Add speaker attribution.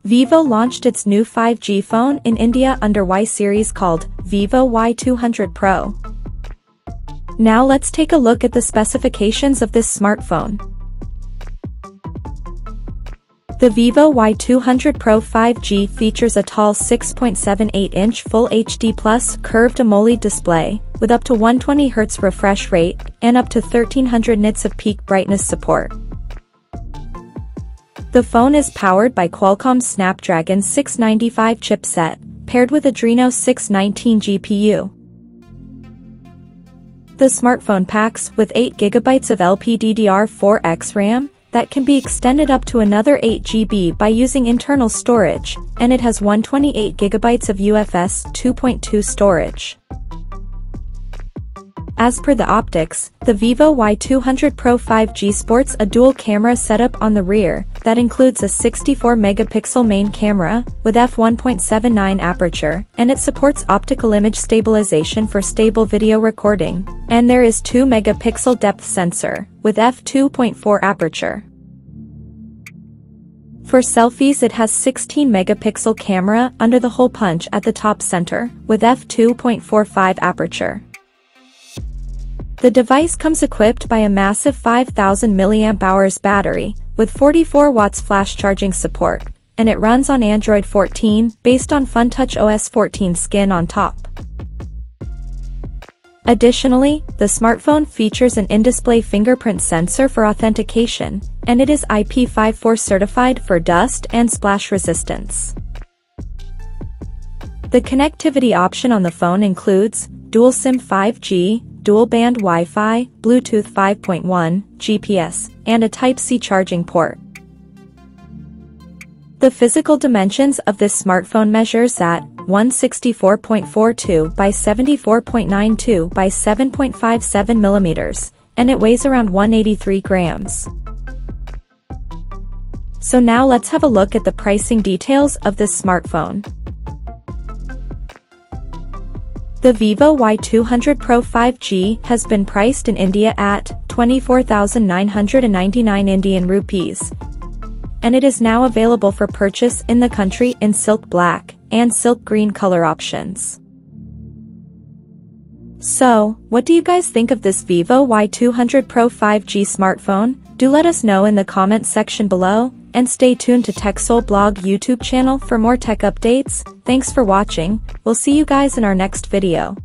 Speaker 1: Vivo launched its new 5G phone in India under Y series called Vivo Y200 Pro. Now let's take a look at the specifications of this smartphone. The Vivo Y200 Pro 5G features a tall 6.78-inch Full HD Plus curved AMOLED display, with up to 120Hz refresh rate, and up to 1300 nits of peak brightness support. The phone is powered by Qualcomm's Snapdragon 695 chipset, paired with Adreno 619 GPU. The smartphone packs with 8GB of LPDDR4X RAM, that can be extended up to another 8GB by using internal storage, and it has 128GB of UFS 2.2 storage. As per the optics, the Vivo Y200 Pro 5G sports a dual camera setup on the rear, that includes a 64-megapixel main camera, with f1.79 aperture, and it supports optical image stabilization for stable video recording, and there is 2-megapixel depth sensor, with f2.4 aperture. For selfies it has 16-megapixel camera under the hole punch at the top center, with f2.45 aperture. The device comes equipped by a massive 5000 mAh battery, with 44 watts flash charging support, and it runs on Android 14, based on FunTouch OS 14 skin on top. Additionally, the smartphone features an in-display fingerprint sensor for authentication, and it is IP54 certified for dust and splash resistance. The connectivity option on the phone includes dual SIM 5G, dual-band Wi-Fi, Bluetooth 5.1, GPS, and a Type-C charging port. The physical dimensions of this smartphone measures at 164.42 by 74.92 by 7.57 millimeters, and it weighs around 183 grams. So now let's have a look at the pricing details of this smartphone. The Vivo Y200 Pro 5G has been priced in India at 24,999 Indian rupees, and it is now available for purchase in the country in silk black and silk green color options. So, what do you guys think of this Vivo Y200 Pro 5G smartphone? Do let us know in the comments section below, and stay tuned to TechSole Blog YouTube channel for more tech updates. Thanks for watching, we'll see you guys in our next video.